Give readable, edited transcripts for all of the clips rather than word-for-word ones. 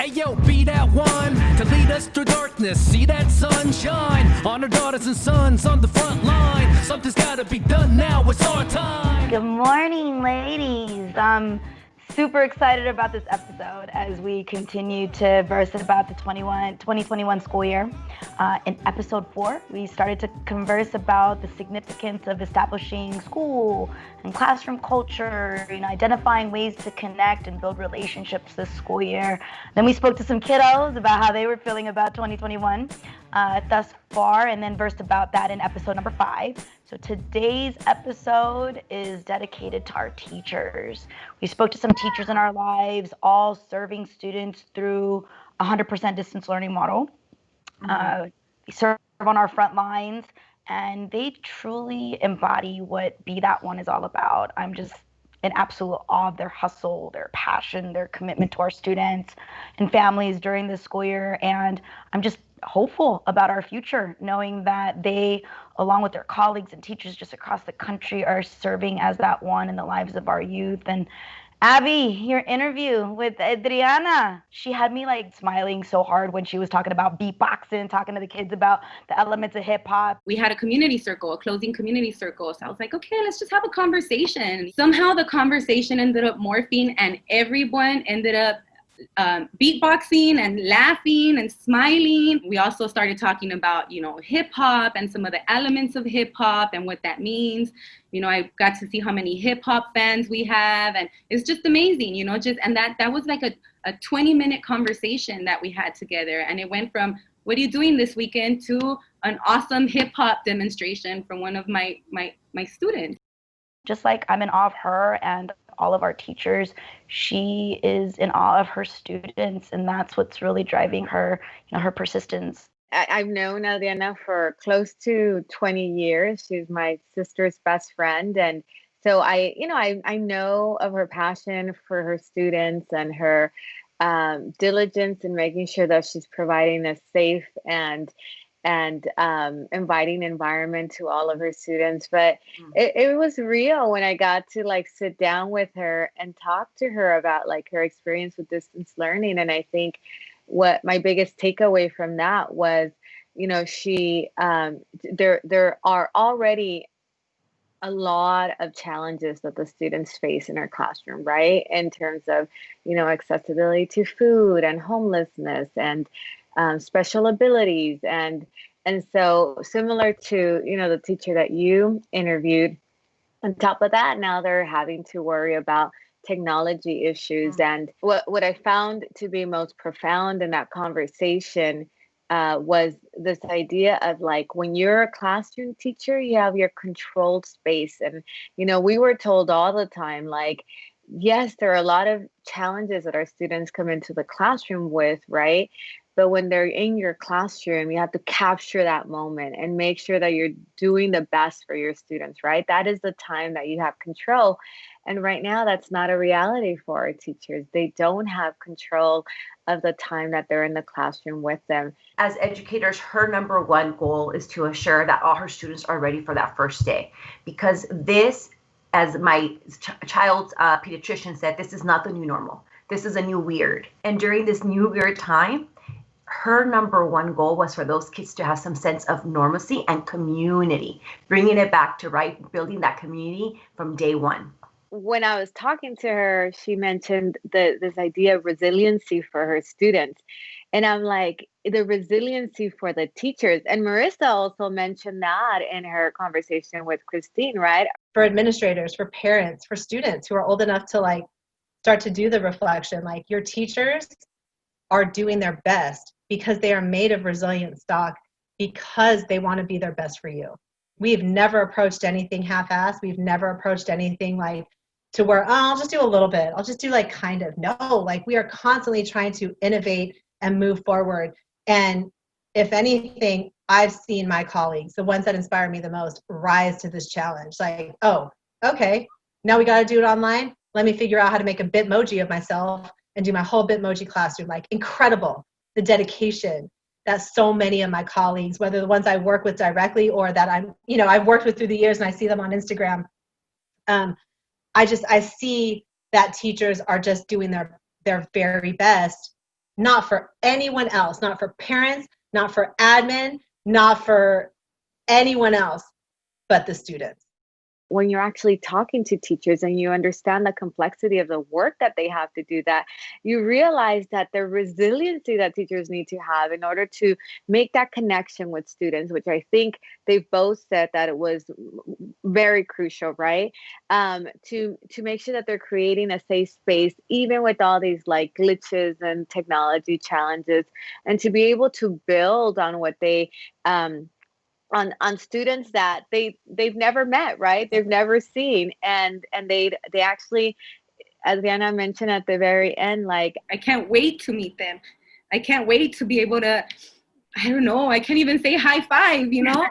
Hey yo, be that one to lead us through darkness, see that sunshine on our daughters and sons on the front line. Something's gotta be done now, it's our time. Good morning, ladies. I'm super excited about this episode as we continue to verse about the 2021 school year. In episode 4, we started to converse about the significance of establishing school and classroom culture, identifying ways to connect and build relationships this school year. Then we spoke to some kiddos about how they were feeling about 2021 thus far, and then versed about that in episode number 5. So today's episode is dedicated to our teachers. We spoke to some teachers in our lives, all serving students through 100% distance learning model. We serve on our front lines, and they truly embody what Be That One is all about. I'm just in absolute awe of their hustle, their passion, their commitment to our students and families during this school year. And I'm just hopeful about our future, knowing that they, along with their colleagues and teachers just across the country, are serving as that one in the lives of our youth. And Abby, your interview with Adriana, she had me smiling so hard when she was talking about beatboxing, talking to the kids about the elements of hip hop. We had a community circle, a closing community circle. So I was like, okay, let's just have a conversation. Somehow the conversation ended up morphing and everyone ended up beatboxing and laughing and smiling. We also started talking about, hip hop and some of the elements of hip hop and what that means. I got to see how many hip hop fans we have, and it's just amazing, and that was like a 20-minute conversation that we had together. And it went from, what are you doing this weekend, to an awesome hip hop demonstration from one of my students. Just like I'm in awe of her and all of our teachers, she is in awe of her students, and that's what's really driving her, her persistence. I've known Adriana for close to 20 years. She's my sister's best friend, and so I know of her passion for her students and her diligence in making sure that she's providing a safe and inviting environment to all of her students. But it was real when I got to sit down with her and talk to her about her experience with distance learning. And I think what my biggest takeaway from that was, she there are already a lot of challenges that the students face in our classroom, right? In terms of, accessibility to food and homelessness and special abilities. And so similar to, the teacher that you interviewed, on top of that, now they're having to worry about technology issues. And what I found to be most profound in that conversation was this idea of when you're a classroom teacher, you have your controlled space. And, we were told all the time, yes, there are a lot of challenges that our students come into the classroom with, right? But when they're in your classroom, you have to capture that moment and make sure that you're doing the best for your students, right? That is the time that you have control. And right now, that's not a reality for our teachers. They don't have control of the time that they're in the classroom with them. As educators, her number one goal is to assure that all her students are ready for that first day. Because this, as my child's pediatrician said, this is not the new normal. This is a new weird. And during this new weird time, her number one goal was for those kids to have some sense of normalcy and community, bringing it back to building that community from day one. When I was talking to her, she mentioned this idea of resiliency for her students. And I'm like, the resiliency for the teachers. And Marissa also mentioned that in her conversation with Christine, right? For administrators, for parents, for students who are old enough to start to do the reflection, your teachers are doing their best because they are made of resilient stock, because they want to be their best for you. We've never approached anything half-assed. We've never approached anything to where, I'll just do a little bit. I'll just do kind of. No, we are constantly trying to innovate and move forward. And if anything, I've seen my colleagues, the ones that inspire me the most, rise to this challenge. Oh, okay, now we got to do it online. Let me figure out how to make a Bitmoji of myself and do my whole Bitmoji classroom. Incredible, the dedication that so many of my colleagues, whether the ones I work with directly or that I've worked with through the years and I see them on Instagram, I see that teachers are just doing their very best not for anyone else, not for parents, not for admin, not for anyone else but the students. When you're actually talking to teachers and you understand the complexity of the work that they have to do, that you realize that the resiliency that teachers need to have in order to make that connection with students, which I think they've both said that it was very crucial, right? To make sure that they're creating a safe space, even with all these like glitches and technology challenges, and to be able to build on what they on students that they've never met, right? They've never seen, and they actually, as Diana mentioned at the very end, like, I can't wait to meet them. I can't wait to be able to, I don't know, I can't even say high five, you know,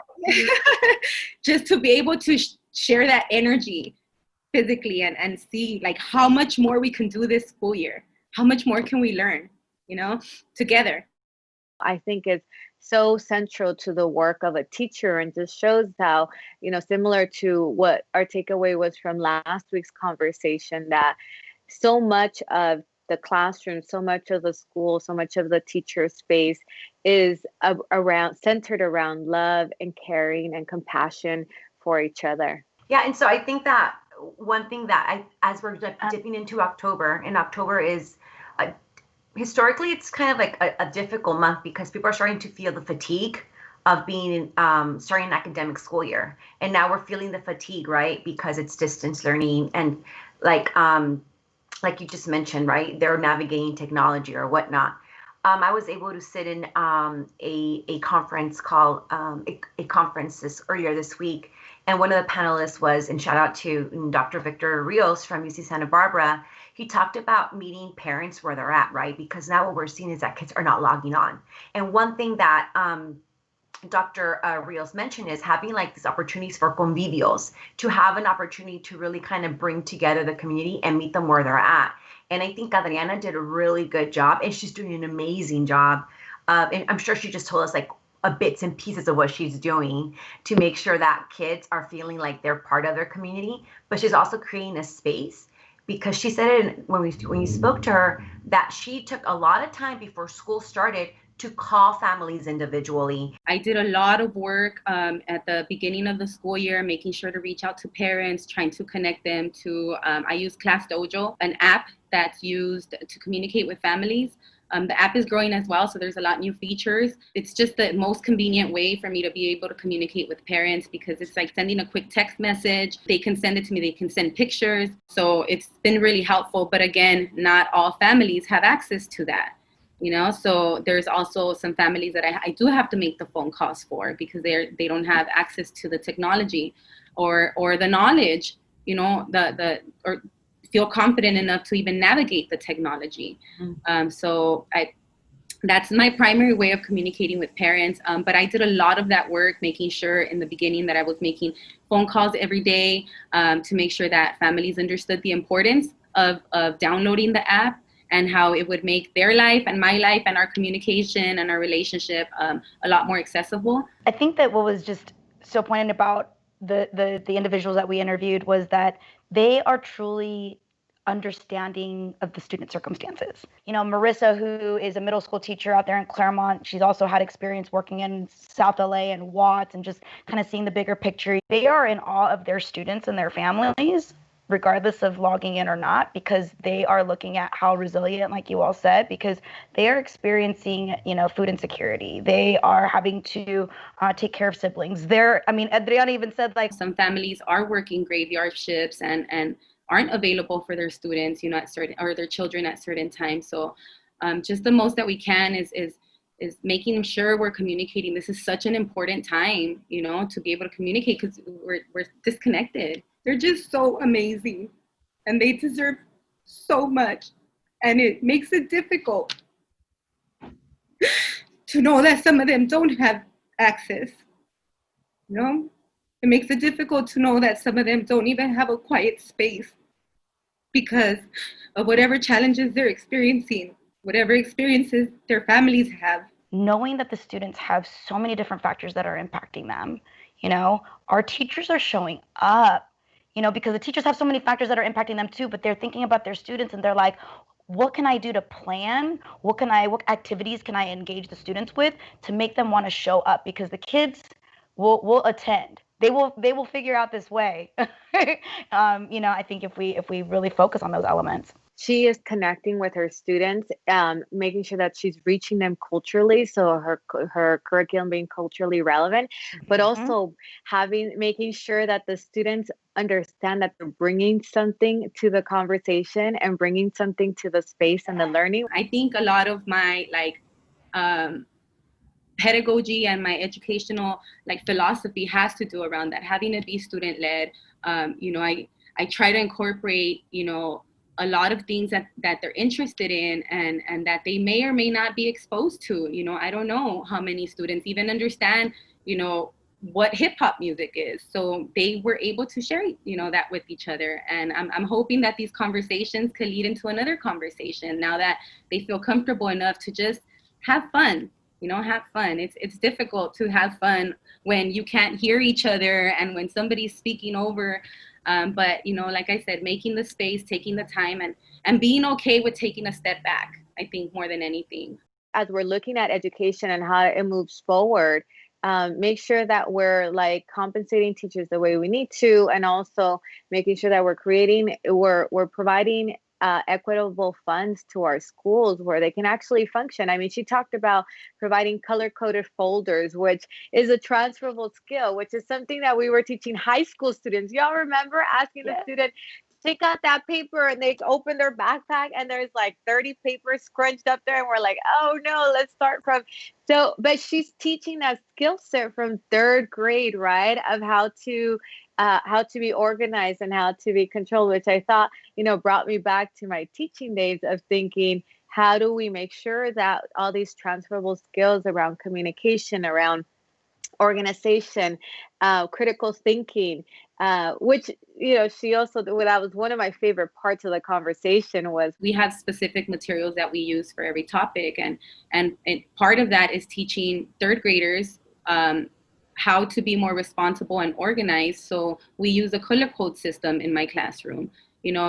just to be able to share that energy physically and see like how much more we can do this school year. How much more can we learn, you know, together? I think it's so central to the work of a teacher, and just shows how, similar to what our takeaway was from last week's conversation, that so much of the classroom, so much of the school, so much of the teacher space is centered around love and caring and compassion for each other. Yeah, and so I think that one thing that as we're dipping into October, and October is historically, it's kind of like a difficult month because people are starting to feel the fatigue of being starting an academic school year. And now we're feeling the fatigue, right? Because it's distance learning, and like you just mentioned, right? They're navigating technology or whatnot. I was able to sit in a conference called a conference earlier this week. And one of the panelists was, and shout out to Dr. Victor Rios from UC Santa Barbara. He talked about meeting parents where they're at, right? Because now what we're seeing is that kids are not logging on. And one thing that Dr. Rios mentioned is having like these opportunities for convivios, to have an opportunity to really kind of bring together the community and meet them where they're at. And I think Adriana did a really good job, and she's doing an amazing job. And I'm sure she just told us like bits and pieces of what she's doing to make sure that kids are feeling like they're part of their community. But she's also creating a space, because she said it when you spoke to her, that she took a lot of time before school started to call families individually. I did a lot of work at the beginning of the school year, making sure to reach out to parents, trying to connect them to, I use Class Dojo, an app that's used to communicate with families. The app is growing as well, so there's a lot of new features. It's just the most convenient way for me to be able to communicate with parents, because it's like sending a quick text message. They can send it to me, they can send pictures. So it's been really helpful. But again, not all families have access to that, so there's also some families that I do have to make the phone calls for, because they don't have access to the technology or the knowledge, or feel confident enough to even navigate the technology. So that's my primary way of communicating with parents. But I did a lot of that work, making sure in the beginning that I was making phone calls every day to make sure that families understood the importance of downloading the app, and how it would make their life and my life and our communication and our relationship a lot more accessible. I think that what was just so poignant about the individuals that we interviewed was that they are truly understanding of the student circumstances. Marissa, who is a middle school teacher out there in Claremont, she's also had experience working in South LA and Watts, and just kind of seeing the bigger picture. They are in awe of their students and their families, regardless of logging in or not, because they are looking at how resilient, like you all said, because they are experiencing, food insecurity. They are having to take care of siblings. Adriana even said like some families are working graveyard shifts and aren't available for their students, at certain, or their children at certain times. So just the most that we can is making sure we're communicating. This is such an important time, to be able to communicate, because we're disconnected. They're just so amazing, and they deserve so much. And it makes it difficult to know that some of them don't have access. It makes it difficult to know that some of them don't even have a quiet space because of whatever challenges they're experiencing, whatever experiences their families have. Knowing that the students have so many different factors that are impacting them, our teachers are showing up, because the teachers have so many factors that are impacting them too, but they're thinking about their students and they're like, what can I do to plan? What activities can I engage the students with to make them want to show up? Because the kids will attend. They will figure out this way. I think if we really focus on those elements. She is connecting with her students, making sure that she's reaching them culturally, so her curriculum being culturally relevant, but also making sure that the students understand that they're bringing something to the conversation and bringing something to the space and the learning. I think a lot of my pedagogy and my educational philosophy has to do around that, having it be student led. I try to incorporate a lot of things that they're interested in and that they may or may not be exposed to. I don't know how many students even understand, what hip hop music is. So they were able to share, that with each other. And I'm hoping that these conversations could lead into another conversation now that they feel comfortable enough to just have fun. Have fun. It's difficult to have fun when you can't hear each other and when somebody's speaking over. But like I said, making the space, taking the time, and being okay with taking a step back, I think, more than anything. As we're looking at education and how it moves forward, make sure that we're compensating teachers the way we need to, and also making sure that we're providing equitable funds to our schools where they can actually function. I mean, she talked about providing color-coded folders, which is a transferable skill, which is something that we were teaching high school students. Y'all remember asking the student, take out that paper, and they open their backpack and there's 30 papers scrunched up there, and we're like, oh no, let's start from. But she's teaching that skill set from 3rd grade, right, of how to be organized and how to be controlled, which I thought, brought me back to my teaching days of thinking, how do we make sure that all these transferable skills around communication, around organization, critical thinking, which, she also, that was one of my favorite parts of the conversation was we have specific materials that we use for every topic. And part of that is teaching 3rd graders, how to be more responsible and organized. So we use a color code system in my classroom.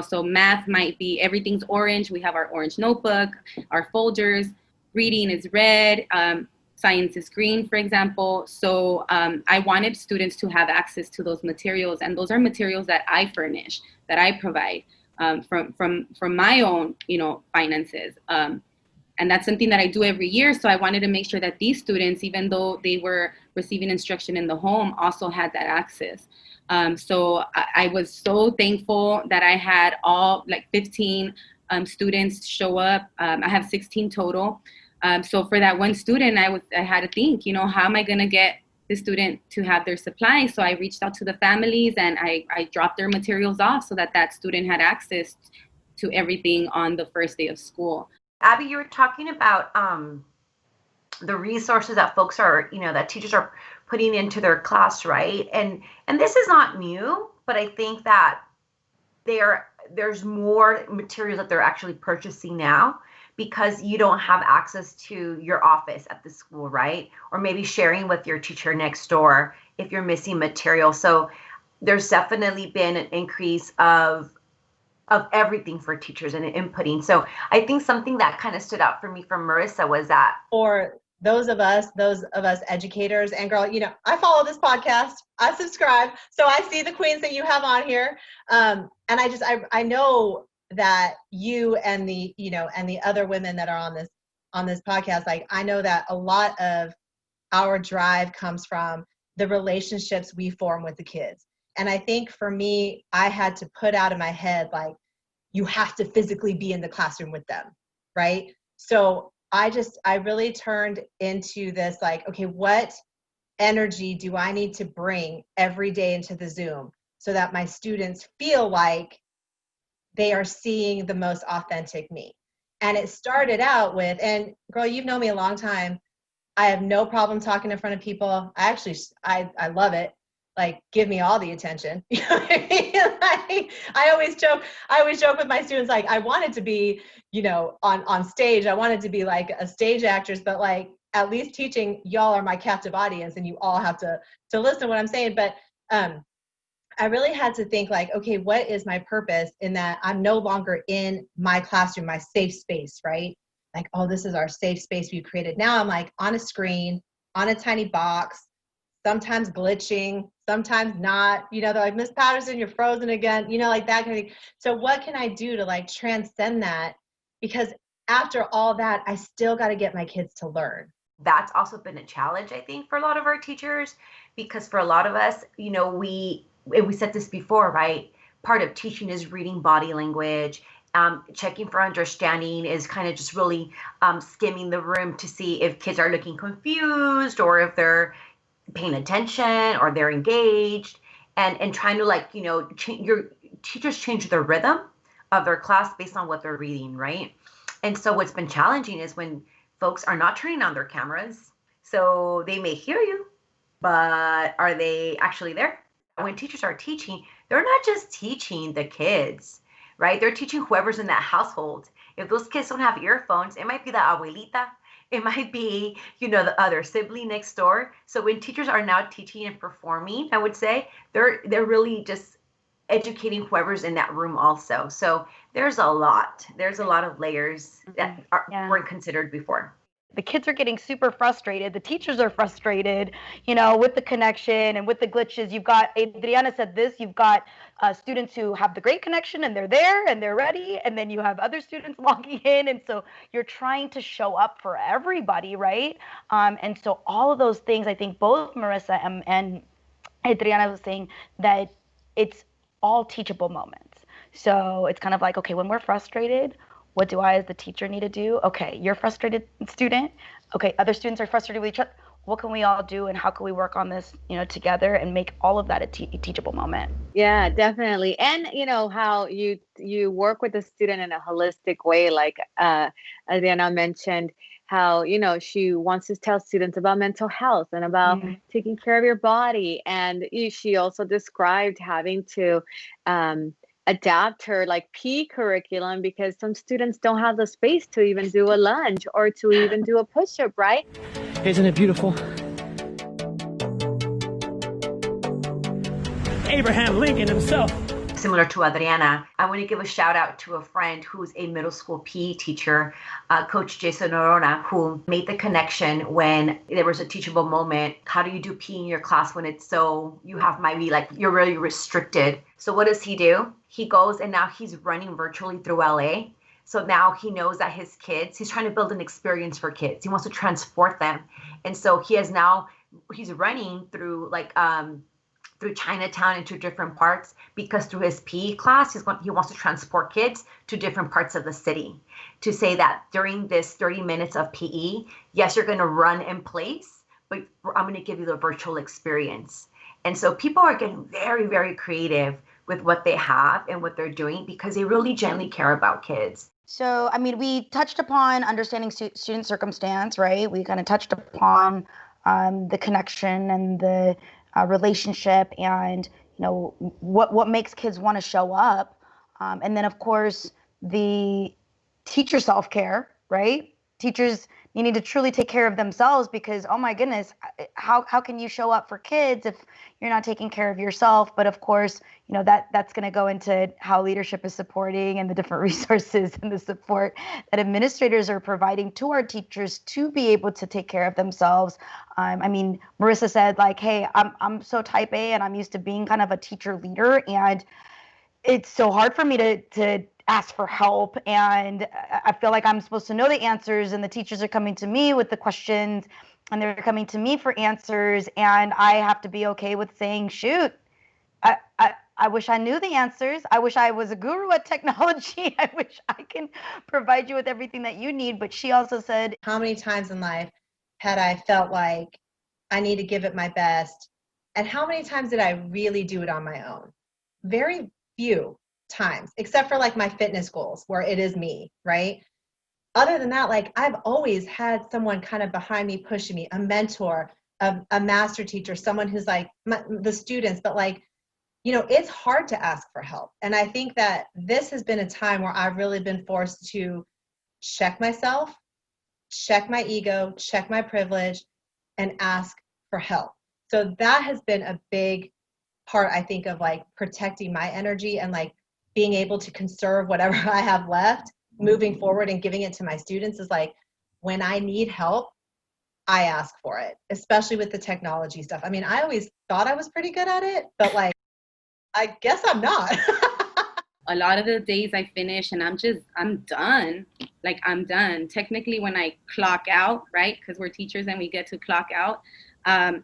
So math might be everything's orange. We have our orange notebook, our folders. Reading is red. Science is green, for example. So I wanted students to have access to those materials, and those are materials that I furnish, that I provide from my own, finances. And that's something that I do every year. So I wanted to make sure that these students, even though they were receiving instruction in the home, also had that access. So I was so thankful that I had all 15 students show up. I have 16 total. So for that one student, I had to think, how am I going to get the student to have their supplies? So I reached out to the families and I dropped their materials off so that student had access to everything on the first day of school. Abby, you were talking about the resources that folks are, that teachers are putting into their class, right? And this is not new, but I think that there's more materials that they're actually purchasing now because you don't have access to your office at the school, right? Or maybe sharing with your teacher next door if you're missing material. So there's definitely been an increase of everything for teachers and inputting. So I think something that kind of stood out for me from Marissa was that for those of us educators, and girl, I follow this podcast, I subscribe, so I see the queens that you have on here. And I know that you and the other women that are on this podcast, I know that a lot of our drive comes from the relationships we form with the kids. And I think for me, I had to put out of my head, you have to physically be in the classroom with them, right? So I really turned into this, okay, what energy do I need to bring every day into the Zoom so that my students feel like they are seeing the most authentic me? And it started out with, and girl, you've known me a long time. I have no problem talking in front of people. I love it. Give me all the attention. You know what I mean? I always joke with my students, I wanted to be, on stage. I wanted to be a stage actress, but at least teaching, y'all are my captive audience and you all have to listen to what I'm saying. But I really had to think like, okay, what is my purpose in that I'm no longer in my classroom, my safe space, right? Like, oh, this is our safe space we created. Now I'm like on a screen, on a tiny box, sometimes glitching, sometimes not, they're like, Miss Patterson, you're frozen again, like that kind of thing. So what can I do to like transcend that? Because after all that, I still got to get my kids to learn. That's also been a challenge, I think, for a lot of our teachers, because for a lot of us, we said this before, right? Part of teaching is reading body language. Checking for understanding is kind of just really skimming the room to see if kids are looking confused or if they're paying attention or they're engaged, and trying to your teachers change the rhythm of their class based on what they're reading, right? And so what's been challenging is when folks are not turning on their cameras, so they may hear you, but are they actually there? When teachers are teaching, they're not just teaching the kids, right? They're teaching whoever's in that household. If those kids don't have earphones, it might be the abuelita, it might be, the other sibling next door. So when teachers are now teaching and performing, I would say they're really just educating whoever's in that room also. So there's a lot of layers that weren't considered before. The kids are getting super frustrated. The teachers are frustrated, with the connection and with the glitches. You've got, Adriana said this, you've got students who have the great connection and they're there and they're ready. And then you have other students logging in. And so you're trying to show up for everybody, right? And so all of those things, I think both Marissa and Adriana was saying that it's all teachable moments. So it's kind of like, okay, when we're frustrated, what do I as the teacher need to do? Okay, you're frustrated student. Okay, other students are frustrated with each other. What can we all do and how can we work on this, together and make all of that a teachable moment? Yeah, definitely. And how you work with the student in a holistic way, like Adriana mentioned, how she wants to tell students about mental health and about taking care of your body. And she also described having to adapt her like PE curriculum because some students don't have the space to even do a lunge or to even do a push-up, right? Isn't it beautiful? Abraham Lincoln himself. Similar to Adriana, I want to give a shout out to a friend who's a middle school PE teacher, Coach Jason Orona, who made the connection when there was a teachable moment. How do you do PE in your class when it's you're really restricted? So what does he do? He goes and now he's running virtually through LA. So now he knows that his kids, he's trying to build an experience for kids. He wants to transport them. And so he's running through through Chinatown into different parts because through his PE class, he wants to transport kids to different parts of the city to say that during this 30 minutes of PE, yes, you're going to run in place, but I'm going to give you the virtual experience. And so people are getting very, very creative with what they have and what they're doing because they really genuinely care about kids. So, we touched upon understanding student circumstance, right? We kind of touched upon the connection and the relationship and, what makes kids want to show up. And then, of course, the teacher self-care, right? Teachers needing to truly take care of themselves because, oh my goodness, how can you show up for kids if you're not taking care of yourself? But of course, that's going to go into how leadership is supporting and the different resources and the support that administrators are providing to our teachers to be able to take care of themselves. Marissa said hey, I'm so type A and I'm used to being kind of a teacher leader, and it's so hard for me to ask for help, and I feel like I'm supposed to know the answers, and the teachers are coming to me with the questions and they're coming to me for answers, and I have to be okay with saying, shoot, I wish I knew the answers. I wish I was a guru at technology. I wish I can provide you with everything that you need. But she also said, how many times in life had I felt like I need to give it my best, and how many times did I really do it on my own? Very few times, except for my fitness goals where it is me, right? Other than that, I've always had someone kind of behind me pushing me, a mentor, a master teacher, someone who's the students, but it's hard to ask for help. And I think that this has been a time where I've really been forced to check myself, check my ego, check my privilege, and ask for help. So that has been a big part, I think, of like protecting my energy and like being able to conserve whatever I have left moving forward and giving it to my students is like, when I need help, I ask for it, especially with the technology stuff. I mean, I always thought I was pretty good at it, but like, I guess I'm not. A lot of the days I finish and I'm done. Like, I'm done. Technically, when I clock out, right? Because we're teachers and we get to clock out, I'm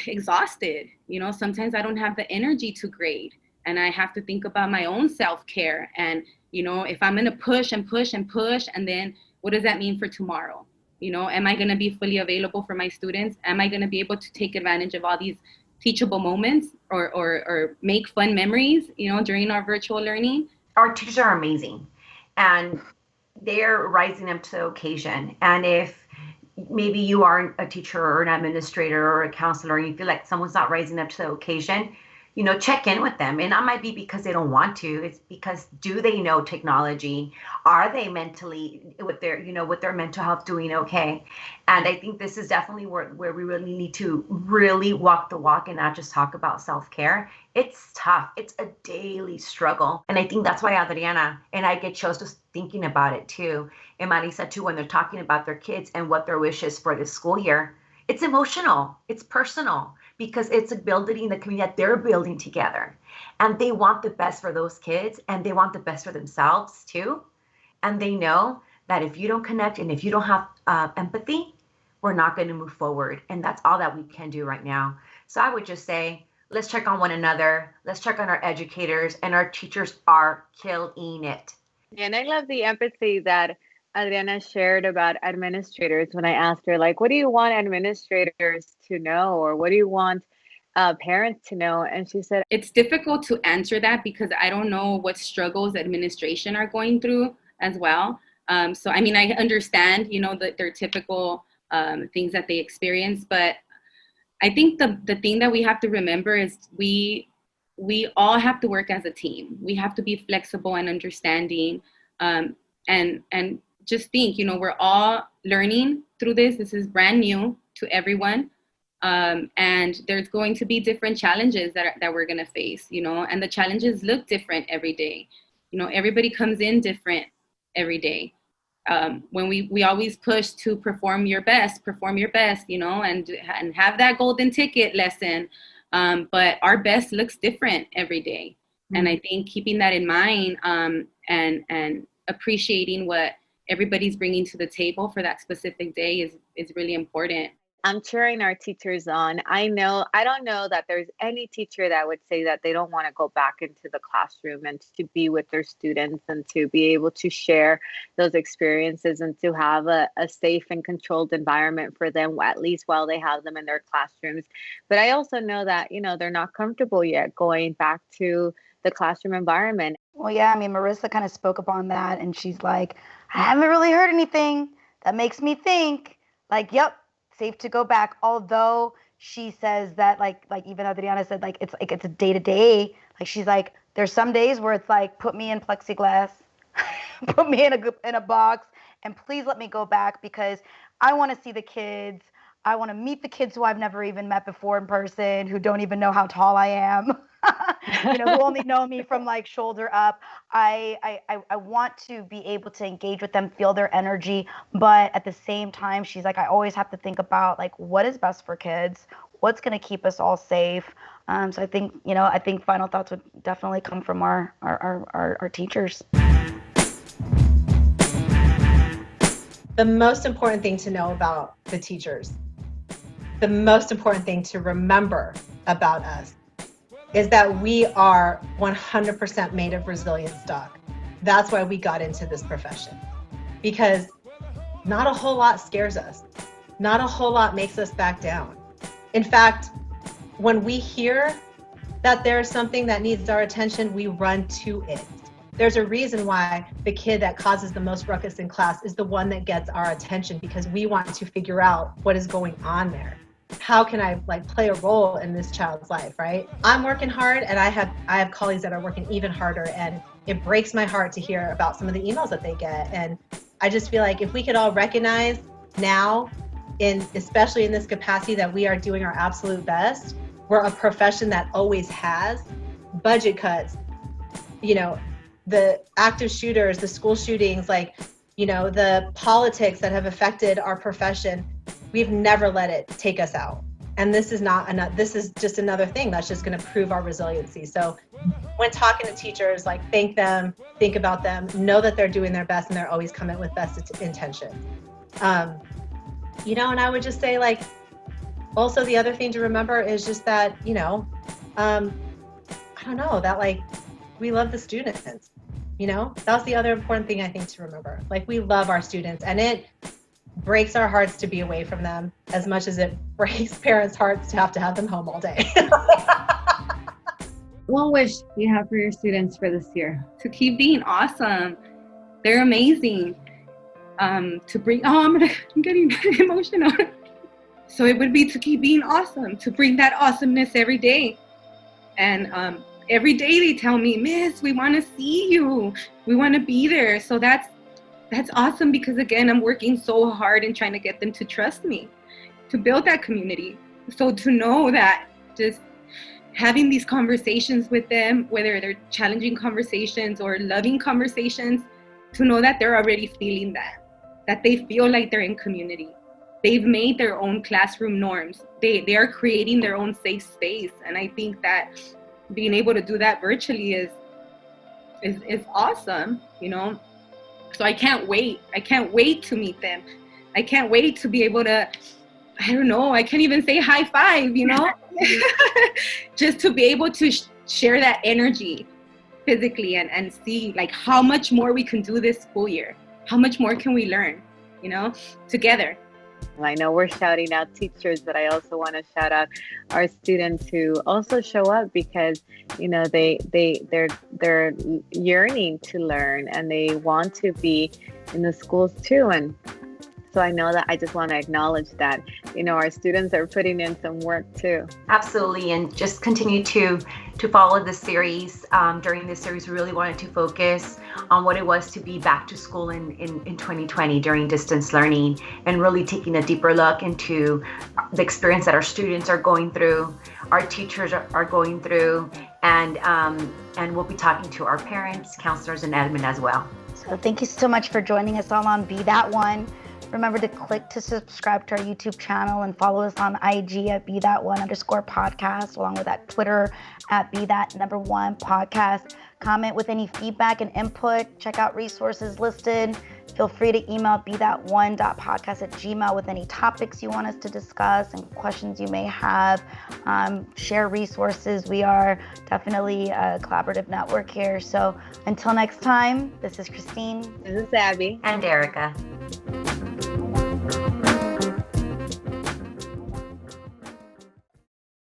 exhausted. You know, sometimes I don't have the energy to grade, and I have to think about my own self-care. And, you know, if I'm going to push and push and push, and then what does that mean for tomorrow? You know, am I going to be fully available for my students? Am I going to be able to take advantage of all these teachable moments or make fun memories, you know, during our virtual learning? Our teachers are amazing, and they're rising up to the occasion. And if maybe you are a teacher or an administrator or a counselor and you feel like someone's not rising up to the occasion, you know, check in with them. And that might be because they don't want to. It's because, do they know technology? Are they mentally, with their mental health, doing okay? And I think this is definitely where we really need to really walk the walk and not just talk about self-care. It's tough. It's a daily struggle. And I think that's why Adriana and I get chills just thinking about it too. And Marisa too, when they're talking about their kids and what their wish is for this school year. It's emotional. It's personal, because it's a building, the community that they're building together. And they want the best for those kids, and they want the best for themselves too. And they know that if you don't connect and if you don't have empathy, we're not going to move forward. And that's all that we can do right now. So I would just say, let's check on one another. Let's check on our educators, and our teachers are killing it. And I love the empathy that Adriana shared about administrators when I asked her, like, what do you want administrators to know, or what do you want parents to know? And she said, it's difficult to answer that because I don't know what struggles administration are going through as well. So, I mean, I understand, you know, their typical things that they experience, but I think the thing that we have to remember is we all have to work as a team. We have to be flexible and understanding, and just think, you know, we're all learning through this. This is brand new to everyone. And there's going to be different challenges that we're going to face, you know, and the challenges look different every day. You know, everybody comes in different every day. When we always push to perform your best, you know, and have that golden ticket lesson. But our best looks different every day. Mm-hmm. And I think keeping that in mind, and appreciating what everybody's bringing to the table for that specific day is really important. I'm cheering our teachers on. I don't know that there's any teacher that would say that they don't want to go back into the classroom and to be with their students and to be able to share those experiences and to have a safe and controlled environment for them, at least while they have them in their classrooms. But I also know that, you know, they're not comfortable yet going back to the classroom environment. Well, yeah, I mean, Marissa kind of spoke upon that, and she's like, I haven't really heard anything that makes me think like, yep, safe to go back. Although she says that like even Adriana said, like it's a day to day. Like she's like, there's some days where it's like, put me in plexiglass, put me in a box, and please let me go back because I want to see the kids. I want to meet the kids who I've never even met before in person, who don't even know how tall I am, you know, who only know me from like shoulder up. I want to be able to engage with them, feel their energy. But at the same time, she's like, I always have to think about like, what is best for kids? What's going to keep us all safe? So I think final thoughts would definitely come from our teachers. The most important thing to know about the teachers, the most important thing to remember about us is that we are 100% made of resilient stock. That's why we got into this profession, because not a whole lot scares us. Not a whole lot makes us back down. In fact, when we hear that there's something that needs our attention, we run to it. There's a reason why the kid that causes the most ruckus in class is the one that gets our attention, because we want to figure out what is going on there. How can I like play a role in this child's life, right? I'm working hard, and I have colleagues that are working even harder, and it breaks my heart to hear about some of the emails that they get. And I just feel like if we could all recognize now, especially in this capacity, that we are doing our absolute best, we're a profession that always has budget cuts, you know, the active shooters, the school shootings, like, you know, the politics that have affected our profession. We've never let it take us out. And this is this is just another thing that's just going to prove our resiliency. So when talking to teachers, like, thank them, think about them, know that they're doing their best and they're always coming with best intention. You know, and I would just say, like, also the other thing to remember is just that, you know, I don't know, that, like, we love the students, you know, that was the other important thing I think to remember. Like, we love our students, and it breaks our hearts to be away from them as much as it breaks parents' hearts to have them home all day. What wish do you have for your students for this year? To keep being awesome. They're amazing. I'm getting emotional. So it would be to keep being awesome, to bring that awesomeness every day. And every day they tell me, Miss, we want to see you. We want to be there. So that's awesome, because again, I'm working so hard and trying to get them to trust me, to build that community. So to know that just having these conversations with them, whether they're challenging conversations or loving conversations, to know that they're already feeling that they feel like they're in community. They've made their own classroom norms. They are creating their own safe space. And I think that being able to do that virtually is awesome, you know? So I can't wait. I can't wait to meet them. I can't wait to be able to, I don't know, I can't even say high five, you know? Just to be able to share that energy physically and see, like, how much more we can do this school year. How much more can we learn, you know, together? I know we're shouting out teachers, but I also want to shout out our students who also show up because, you know, they're yearning to learn and they want to be in the schools too. And so I know that I just want to acknowledge that, you know, our students are putting in some work too. Absolutely. And just continue to follow this series. During this series, we really wanted to focus on what it was to be back to school in 2020 during distance learning, and really taking a deeper look into the experience that our students are going through, our teachers are going through, and we'll be talking to our parents, counselors, and admin as well. So thank you so much for joining us all on Be That One. Remember to click to subscribe to our YouTube channel and follow us on IG at BeThatOne_podcast, along with at Twitter at BeThat1podcast. Comment with any feedback and input. Check out resources listed. Feel free to email bethatone.podcast@gmail.com with any topics you want us to discuss and questions you may have. Share resources. We are definitely a collaborative network here. So until next time, this is Christine. This is Abby. And Erica.